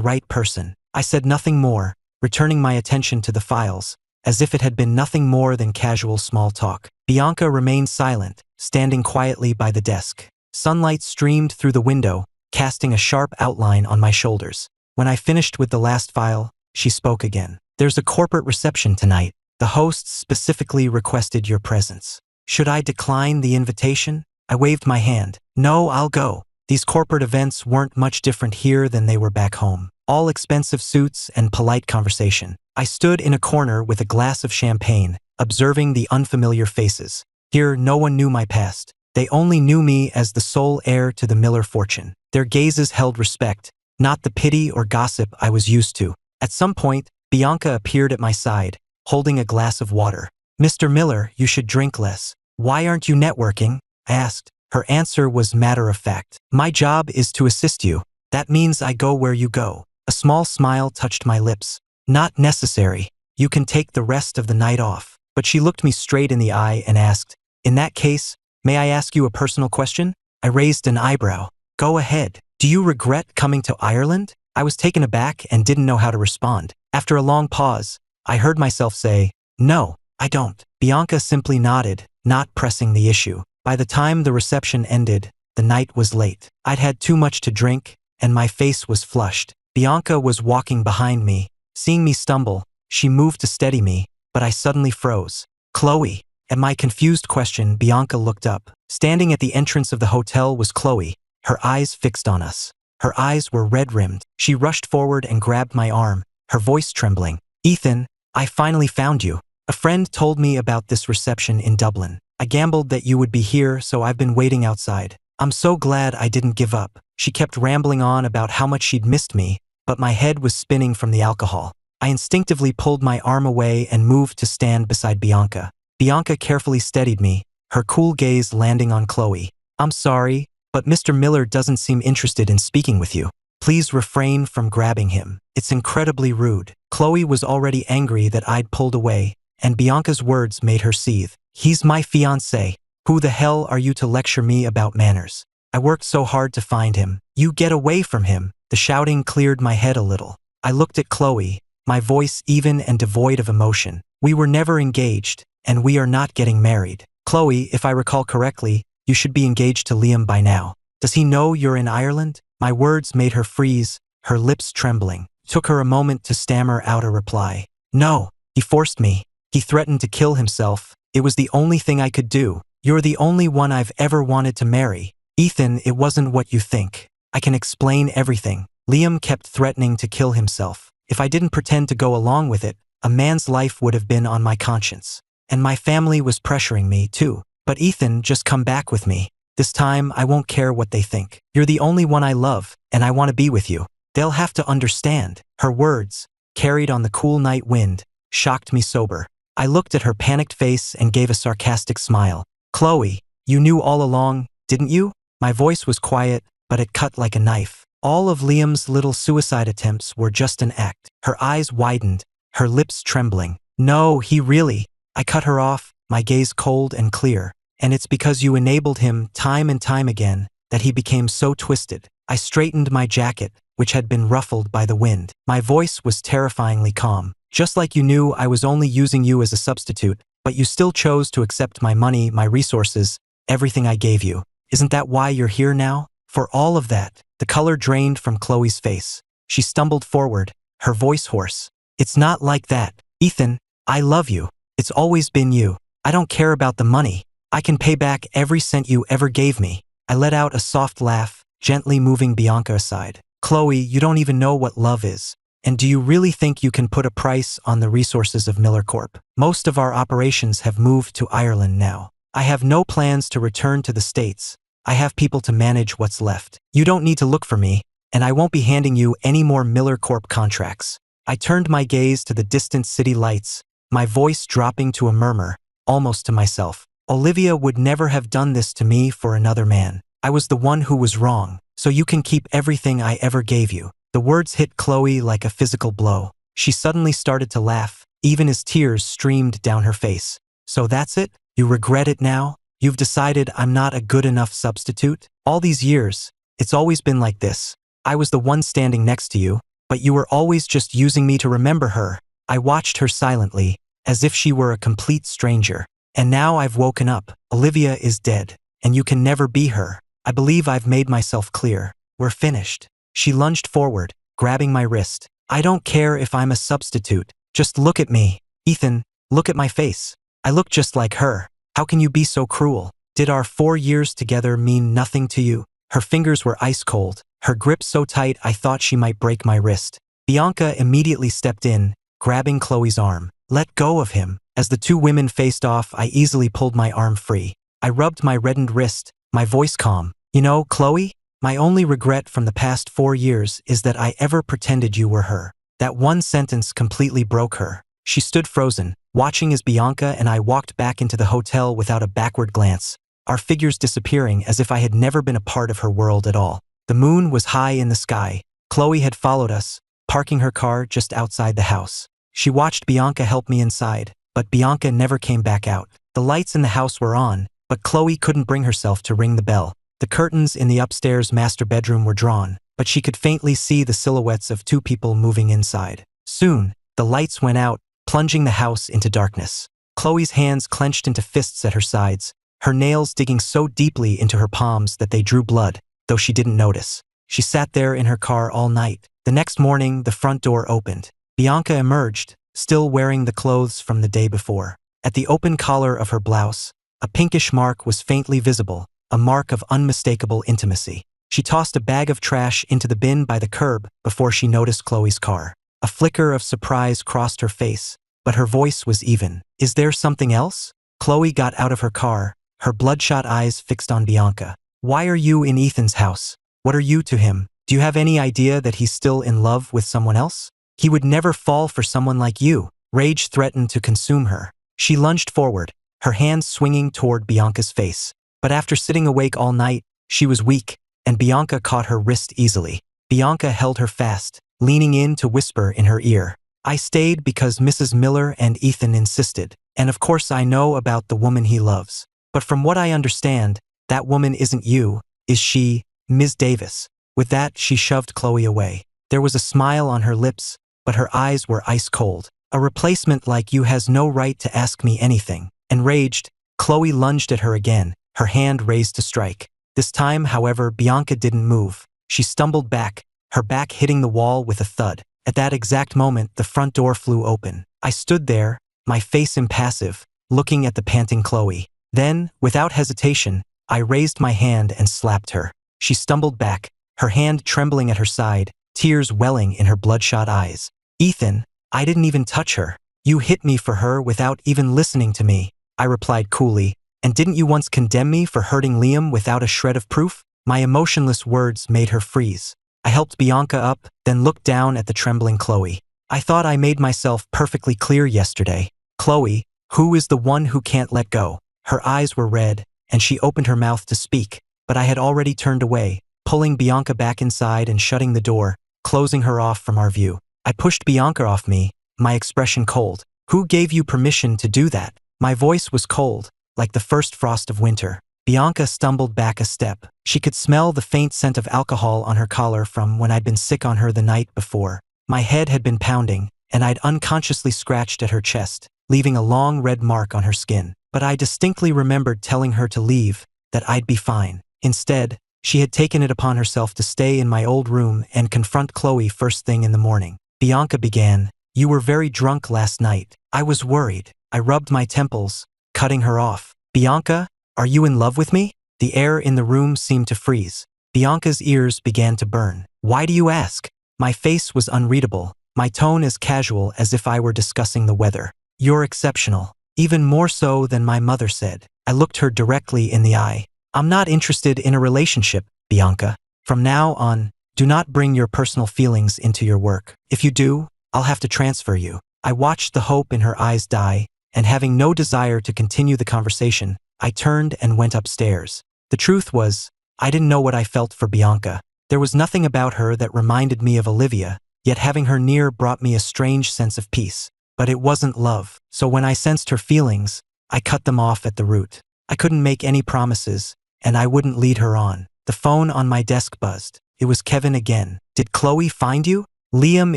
right person. I said nothing more, returning my attention to the files, as if it had been nothing more than casual small talk. Bianca remained silent, standing quietly by the desk. Sunlight streamed through the window, casting a sharp outline on my shoulders. When I finished with the last file, she spoke again. There's a corporate reception tonight. The hosts specifically requested your presence. Should I decline the invitation? I waved my hand. No, I'll go. These corporate events weren't much different here than they were back home. All expensive suits and polite conversation. I stood in a corner with a glass of champagne, observing the unfamiliar faces. Here, no one knew my past. They only knew me as the sole heir to the Miller fortune. Their gazes held respect, not the pity or gossip I was used to. At some point, Bianca appeared at my side, holding a glass of water. Mr. Miller, you should drink less. Why aren't you networking? I asked. Her answer was matter of fact. My job is to assist you. That means I go where you go. A small smile touched my lips. Not necessary. You can take the rest of the night off. But she looked me straight in the eye and asked, in that case, may I ask you a personal question? I raised an eyebrow. Go ahead. Do you regret coming to Ireland? I was taken aback and didn't know how to respond. After a long pause, I heard myself say, no, I don't. Bianca simply nodded, not pressing the issue. By the time the reception ended, the night was late. I'd had too much to drink, and my face was flushed. Bianca was walking behind me. Seeing me stumble, she moved to steady me, but I suddenly froze. Chloe. At my confused question, Bianca looked up. Standing at the entrance of the hotel was Chloe, her eyes fixed on us. Her eyes were red-rimmed. She rushed forward and grabbed my arm, her voice trembling. Ethan, I finally found you. A friend told me about this reception in Dublin. I gambled that you would be here, so I've been waiting outside. I'm so glad I didn't give up. She kept rambling on about how much she'd missed me, but my head was spinning from the alcohol. I instinctively pulled my arm away and moved to stand beside Bianca. Bianca carefully steadied me, her cool gaze landing on Chloe. I'm sorry, but Mr. Miller doesn't seem interested in speaking with you. Please refrain from grabbing him. It's incredibly rude. Chloe was already angry that I'd pulled away, and Bianca's words made her seethe. He's my fiancé. Who the hell are you to lecture me about manners? I worked so hard to find him. You get away from him. The shouting cleared my head a little. I looked at Chloe, my voice even and devoid of emotion. We were never engaged, and we are not getting married. Chloe, if I recall correctly, you should be engaged to Liam by now. Does he know you're in Ireland? My words made her freeze, her lips trembling. It took her a moment to stammer out a reply. No, he forced me. He threatened to kill himself. It was the only thing I could do. You're the only one I've ever wanted to marry. Ethan, it wasn't what you think. I can explain everything. Liam kept threatening to kill himself. If I didn't pretend to go along with it, a man's life would have been on my conscience. And my family was pressuring me, too. But Ethan, just come back with me. This time, I won't care what they think. You're the only one I love, and I want to be with you. They'll have to understand. Her words, carried on the cool night wind, shocked me sober. I looked at her panicked face and gave a sarcastic smile. Chloe, you knew all along, didn't you? My voice was quiet, but it cut like a knife. All of Liam's little suicide attempts were just an act. Her eyes widened, her lips trembling. No, he really. I cut her off, my gaze cold and clear. And it's because you enabled him time and time again that he became so twisted. I straightened my jacket, which had been ruffled by the wind. My voice was terrifyingly calm. Just like you knew I was only using you as a substitute, but you still chose to accept my money, my resources, everything I gave you. Isn't that why you're here now? For all of that. The color drained from Chloe's face. She stumbled forward, her voice hoarse. It's not like that. Ethan, I love you. It's always been you. I don't care about the money. I can pay back every cent you ever gave me. I let out a soft laugh, gently moving Bianca aside. Chloe, you don't even know what love is. And do you really think you can put a price on the resources of Miller Corp? Most of our operations have moved to Ireland now. I have no plans to return to the States. I have people to manage what's left. You don't need to look for me, and I won't be handing you any more Miller Corp contracts. I turned my gaze to the distant city lights, my voice dropping to a murmur, almost to myself. Olivia would never have done this to me for another man. I was the one who was wrong, so you can keep everything I ever gave you. The words hit Chloe like a physical blow. She suddenly started to laugh, even as tears streamed down her face. So that's it? You regret it now? You've decided I'm not a good enough substitute? All these years, it's always been like this. I was the one standing next to you, but you were always just using me to remember her. I watched her silently, as if she were a complete stranger. And now I've woken up. Olivia is dead, and you can never be her. I believe I've made myself clear. We're finished. She lunged forward, grabbing my wrist. I don't care if I'm a substitute. Just look at me. Ethan, look at my face. I look just like her. How can you be so cruel? Did our 4 years together mean nothing to you? Her fingers were ice cold, her grip so tight I thought she might break my wrist. Bianca immediately stepped in, grabbing Chloe's arm. Let go of him. As the two women faced off, I easily pulled my arm free. I rubbed my reddened wrist, my voice calm. You know, Chloe, my only regret from the past 4 years is that I ever pretended you were her. That one sentence completely broke her. She stood frozen, watching as Bianca and I walked back into the hotel without a backward glance, our figures disappearing as if I had never been a part of her world at all. The moon was high in the sky. Chloe had followed us, parking her car just outside the house. She watched Bianca help me inside, but Bianca never came back out. The lights in the house were on, but Chloe couldn't bring herself to ring the bell. The curtains in the upstairs master bedroom were drawn, but she could faintly see the silhouettes of 2 people moving inside. Soon, the lights went out, plunging the house into darkness. Chloe's hands clenched into fists at her sides, her nails digging so deeply into her palms that they drew blood, though she didn't notice. She sat there in her car all night. The next morning, the front door opened. Bianca emerged, still wearing the clothes from the day before. At the open collar of her blouse, a pinkish mark was faintly visible, a mark of unmistakable intimacy. She tossed a bag of trash into the bin by the curb before she noticed Chloe's car. A flicker of surprise crossed her face, but her voice was even. Is there something else? Chloe got out of her car, her bloodshot eyes fixed on Bianca. Why are you in Ethan's house? What are you to him? Do you have any idea that he's still in love with someone else? He would never fall for someone like you. Rage threatened to consume her. She lunged forward, her hands swinging toward Bianca's face. But after sitting awake all night, she was weak, and Bianca caught her wrist easily. Bianca held her fast, leaning in to whisper in her ear. I stayed because Mrs. Miller and Ethan insisted, and of course I know about the woman he loves. But from what I understand, that woman isn't you, is she, Ms. Davis? With that, she shoved Chloe away. There was a smile on her lips, but her eyes were ice cold. A replacement like you has no right to ask me anything. Enraged, Chloe lunged at her again, her hand raised to strike. This time, however, Bianca didn't move. She stumbled back, her back hitting the wall with a thud. At that exact moment, the front door flew open. I stood there, my face impassive, looking at the panting Chloe. Then, without hesitation, I raised my hand and slapped her. She stumbled back, her hand trembling at her side, tears welling in her bloodshot eyes. Ethan, I didn't even touch her. You hit me for her without even listening to me, I replied coolly. And didn't you once condemn me for hurting Liam without a shred of proof? My emotionless words made her freeze. I helped Bianca up, then looked down at the trembling Chloe. I thought I made myself perfectly clear yesterday. Chloe, who is the one who can't let go? Her eyes were red, and she opened her mouth to speak, but I had already turned away, pulling Bianca back inside and shutting the door, closing her off from our view. I pushed Bianca off me, my expression cold. Who gave you permission to do that? My voice was cold, like the first frost of winter. Bianca stumbled back a step. She could smell the faint scent of alcohol on her collar from when I'd been sick on her the night before. My head had been pounding, and I'd unconsciously scratched at her chest, leaving a long red mark on her skin. But I distinctly remembered telling her to leave, that I'd be fine. Instead, she had taken it upon herself to stay in my old room and confront Chloe first thing in the morning. Bianca began, "You were very drunk last night." I was worried. I rubbed my temples, cutting her off. "Bianca, are you in love with me?" The air in the room seemed to freeze. Bianca's ears began to burn. "Why do you ask?" My face was unreadable, my tone as casual as if I were discussing the weather. "You're exceptional, even more so than my mother said." I looked her directly in the eye. "I'm not interested in a relationship, Bianca. From now on, do not bring your personal feelings into your work. If you do, I'll have to transfer you." I watched the hope in her eyes die, and having no desire to continue the conversation, I turned and went upstairs. The truth was, I didn't know what I felt for Bianca. There was nothing about her that reminded me of Olivia, yet having her near brought me a strange sense of peace. But it wasn't love. So when I sensed her feelings, I cut them off at the root. I couldn't make any promises, and I wouldn't lead her on. The phone on my desk buzzed. It was Kevin again. Did Chloe find you? Liam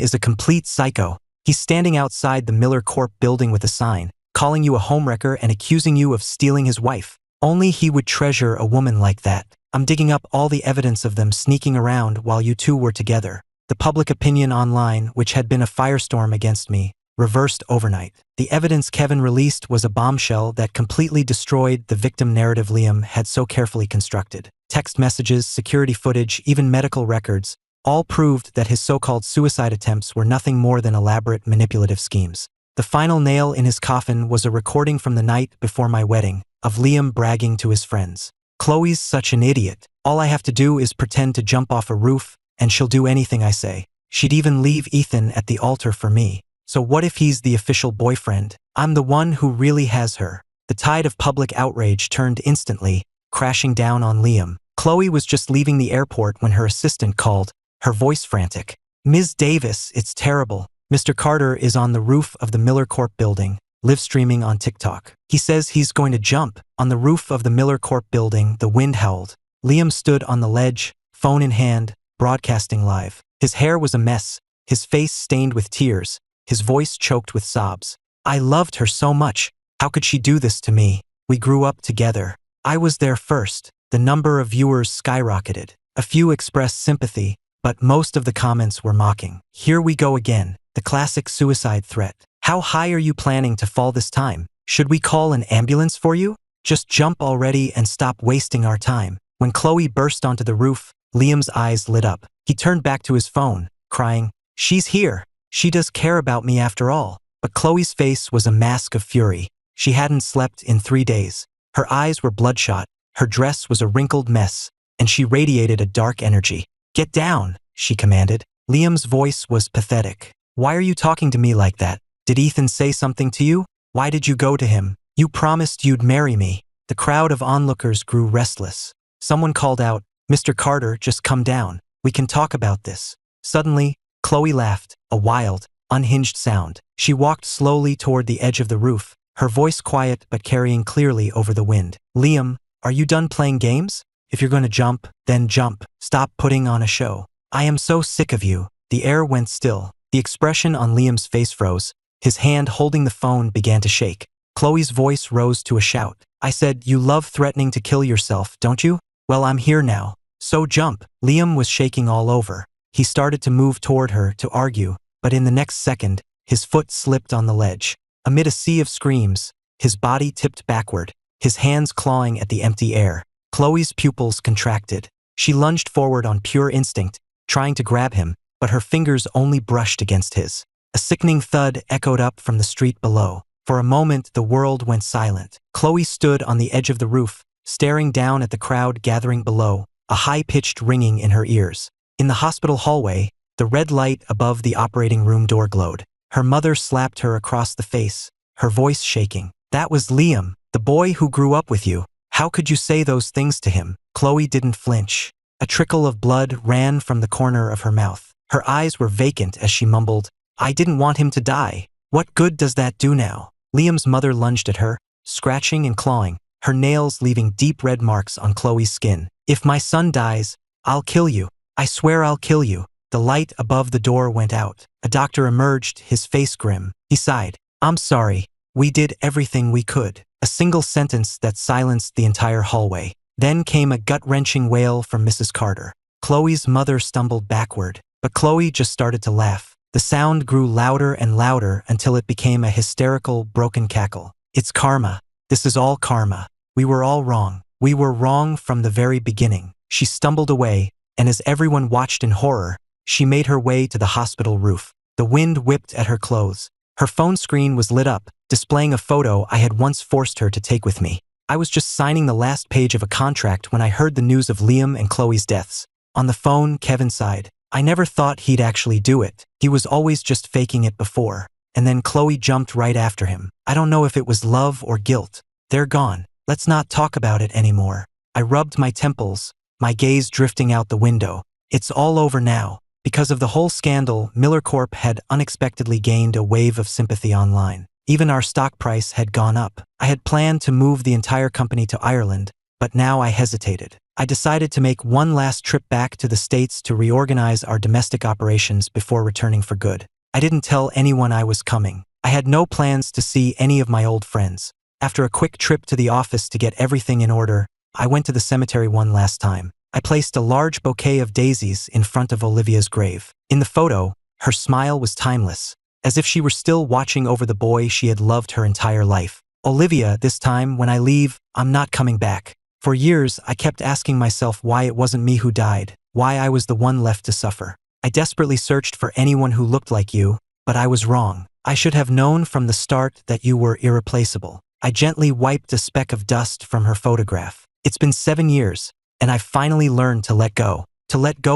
is a complete psycho. He's standing outside the Miller Corp building with a sign, calling you a homewrecker and accusing you of stealing his wife. Only he would treasure a woman like that. I'm digging up all the evidence of them sneaking around while you two were together. The public opinion online, which had been a firestorm against me, reversed overnight. The evidence Kevin released was a bombshell that completely destroyed the victim narrative Liam had so carefully constructed. Text messages, security footage, even medical records, all proved that his so-called suicide attempts were nothing more than elaborate manipulative schemes. The final nail in his coffin was a recording from the night before my wedding, of Liam bragging to his friends. Chloe's such an idiot. All I have to do is pretend to jump off a roof, and she'll do anything I say. She'd even leave Ethan at the altar for me. So what if he's the official boyfriend? I'm the one who really has her. The tide of public outrage turned instantly, crashing down on Liam. Chloe was just leaving the airport when her assistant called, her voice frantic. Ms. Davis, it's terrible. Mr. Carter is on the roof of the Miller Corp building, live streaming on TikTok. He says he's going to jump. On the roof of the Miller Corp building, the wind howled. Liam stood on the ledge, phone in hand, broadcasting live. His hair was a mess, his face stained with tears, his voice choked with sobs. I loved her so much. How could she do this to me? We grew up together. I was there first. The number of viewers skyrocketed. A few expressed sympathy, but most of the comments were mocking. Here we go again, the classic suicide threat. How high are you planning to fall this time? Should we call an ambulance for you? Just jump already and stop wasting our time. When Chloe burst onto the roof, Liam's eyes lit up. He turned back to his phone, crying, "She's here. She does care about me after all." But Chloe's face was a mask of fury. She hadn't slept in 3 days. Her eyes were bloodshot, her dress was a wrinkled mess, and she radiated a dark energy. "Get down," she commanded. Liam's voice was pathetic. "Why are you talking to me like that? Did Ethan say something to you? Why did you go to him? You promised you'd marry me." The crowd of onlookers grew restless. Someone called out, "Mr. Carter, just come down. We can talk about this." Suddenly, Chloe laughed, a wild, unhinged sound. She walked slowly toward the edge of the roof, her voice quiet but carrying clearly over the wind. "Liam, are you done playing games? If you're going to jump, then jump. Stop putting on a show. I am so sick of you." The air went still. The expression on Liam's face froze. His hand holding the phone began to shake. Chloe's voice rose to a shout. "I said, you love threatening to kill yourself, don't you? Well, I'm here now. So jump." Liam was shaking all over. He started to move toward her to argue, but in the next second, his foot slipped on the ledge. Amid a sea of screams, his body tipped backward, his hands clawing at the empty air. Chloe's pupils contracted. She lunged forward on pure instinct, trying to grab him, but her fingers only brushed against his. A sickening thud echoed up from the street below. For a moment, the world went silent. Chloe stood on the edge of the roof, staring down at the crowd gathering below, a high-pitched ringing in her ears. In the hospital hallway, the red light above the operating room door glowed. Her mother slapped her across the face, her voice shaking. "That was Liam, the boy who grew up with you. How could you say those things to him?" Chloe didn't flinch. A trickle of blood ran from the corner of her mouth. Her eyes were vacant as she mumbled, "I didn't want him to die. What good does that do now?" Liam's mother lunged at her, scratching and clawing, her nails leaving deep red marks on Chloe's skin. "If my son dies, I'll kill you. I swear I'll kill you." The light above the door went out. A doctor emerged, his face grim. He sighed. "I'm sorry. We did everything we could." A single sentence that silenced the entire hallway. Then came a gut-wrenching wail from Mrs. Carter. Chloe's mother stumbled backward, but Chloe just started to laugh. The sound grew louder and louder until it became a hysterical, broken cackle. "It's karma. This is all karma. We were all wrong. We were wrong from the very beginning." She stumbled away, and as everyone watched in horror, she made her way to the hospital roof. The wind whipped at her clothes. Her phone screen was lit up, displaying a photo I had once forced her to take with me. I was just signing the last page of a contract when I heard the news of Liam and Chloe's deaths. On the phone, Kevin sighed. "I never thought he'd actually do it. He was always just faking it before." And then Chloe jumped right after him. I don't know if it was love or guilt. "They're gone. Let's not talk about it anymore." I rubbed my temples, my gaze drifting out the window. It's all over now. Because of the whole scandal, Miller Corp had unexpectedly gained a wave of sympathy online. Even our stock price had gone up. I had planned to move the entire company to Ireland, but now I hesitated. I decided to make one last trip back to the States to reorganize our domestic operations before returning for good. I didn't tell anyone I was coming. I had no plans to see any of my old friends. After a quick trip to the office to get everything in order, I went to the cemetery one last time. I placed a large bouquet of daisies in front of Olivia's grave. In the photo, her smile was timeless, as if she were still watching over the boy she had loved her entire life. Olivia, this time, when I leave, I'm not coming back. For years, I kept asking myself why it wasn't me who died, why I was the one left to suffer. I desperately searched for anyone who looked like you, but I was wrong. I should have known from the start that you were irreplaceable. I gently wiped a speck of dust from her photograph. It's been 7 years, and I've finally learned to let go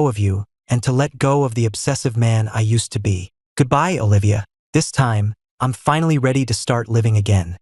of you, and to let go of the obsessive man I used to be. Goodbye, Olivia. This time, I'm finally ready to start living again.